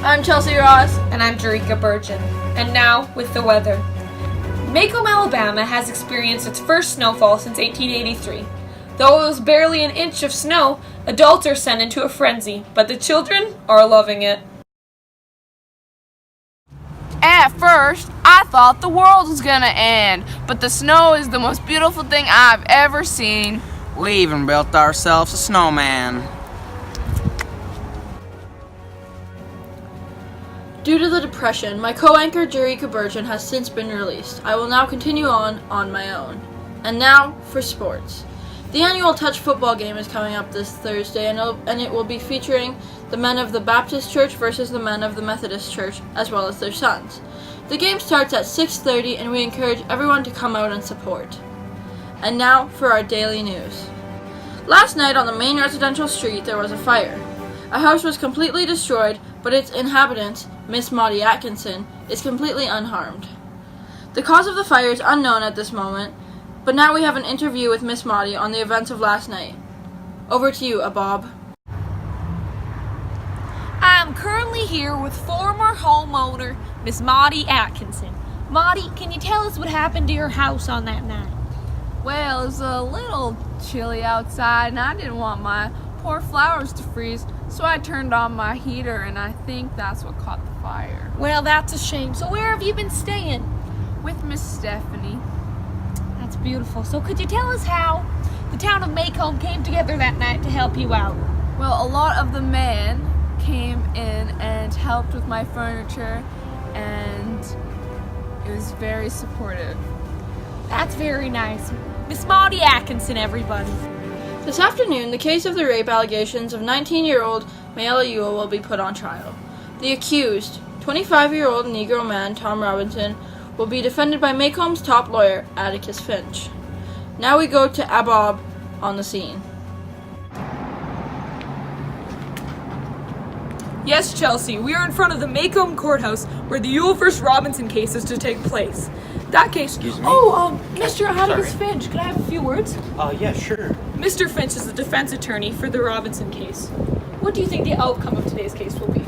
I'm Chelsea Ross. And I'm Jerika Berjian. And now, with the weather. Maycomb, Alabama has experienced its first snowfall since 1883. Though it was barely an inch of snow, adults are sent into a frenzy, but the children are loving it. At first, I thought the world was gonna end, but the snow is the most beautiful thing I've ever seen. We even built ourselves a snowman. Due to the depression, my co-anchor Jerika Berjian has since been released. I will now continue on my own. And now for sports. The annual touch football game is coming up this Thursday, and it will be featuring the men of the Baptist Church versus the men of the Methodist Church, as well as their sons. The game starts at 6:30, and we encourage everyone to come out and support. And now for our daily news. Last night on the main residential street there was a fire. A house was completely destroyed, but its inhabitant, Miss Maudie Atkinson, is completely unharmed. The cause of the fire is unknown at this moment, but now we have an interview with Miss Maudie on the events of last night. Over to you, Abob. I'm currently here with former homeowner, Miss Maudie Atkinson. Maudie, can you tell us what happened to your house on that night? Well, it was a little chilly outside, and I didn't want my poor flowers to freeze, so I turned on my heater, and I think that's what caught the fire. Well, that's a shame. So where have you been staying? With Miss Stephanie. That's beautiful. So could you tell us how the town of Maycomb came together that night to help you out? Well, a lot of the men came in and helped with my furniture, and it was very supportive. That's very nice. Miss Maudie Atkinson, everybody. This afternoon, the case of the rape allegations of 19-year-old Mayella Ewell will be put on trial. The accused, 25-year-old Negro man Tom Robinson, will be defended by Maycomb's top lawyer, Atticus Finch. Now we go to Abob on the scene. Yes, Chelsea, we are in front of the Maycomb courthouse where the Ewell vs. Robinson case is to take place. That case... Excuse me? Mr. Atticus Finch, can I have a few words? Yeah, sure. Mr. Finch is the defense attorney for the Robinson case. What do you think the outcome of today's case will be?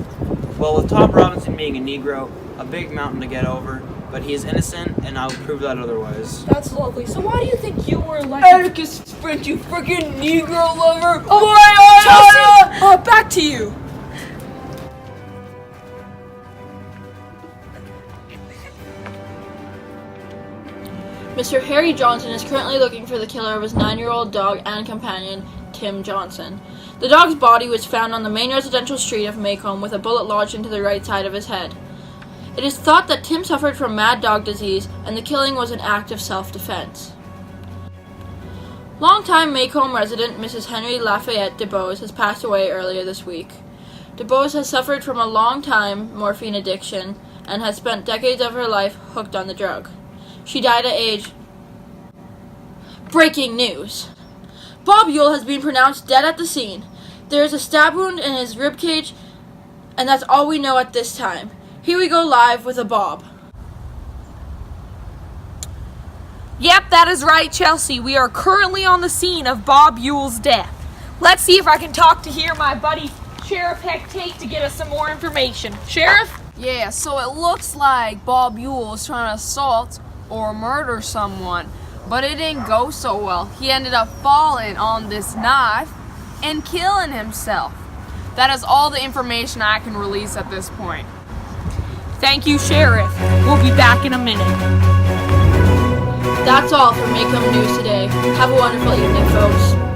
Well, with Tom Robinson being a Negro, a big mountain to get over, but he is innocent, and I'll prove that otherwise. That's lovely. So why do you think you were elected? Atticus Finch, you freaking Negro lover! Chelsea! Back to you! Mr. Harry Johnson is currently looking for the killer of his 9-year-old dog and companion, Tim Johnson. The dog's body was found on the main residential street of Maycomb with a bullet lodged into the right side of his head. It is thought that Tim suffered from mad dog disease, and the killing was an act of self-defense. Longtime Maycomb resident Mrs. Henry Lafayette DeBose has passed away earlier this week. DeBose has suffered from a long-time morphine addiction and has spent decades of her life hooked on the drug. She died at age... Breaking news! Bob Ewell has been pronounced dead at the scene. There is a stab wound in his ribcage, and that's all we know at this time. Here we go live with a Bob. Yep, that is right, Chelsea. We are currently on the scene of Bob Ewell's death. Let's see if I can talk to my buddy Sheriff Heck Tate to get us some more information. Sheriff? Yeah, so it looks like Bob Ewell was trying to assault or murder someone, but it didn't go so well. He ended up falling on this knife and killing himself. That is all the information I can release at this point. Thank you, Sheriff. We'll be back in a minute. That's all for Maycomb News today. Have a wonderful evening, folks.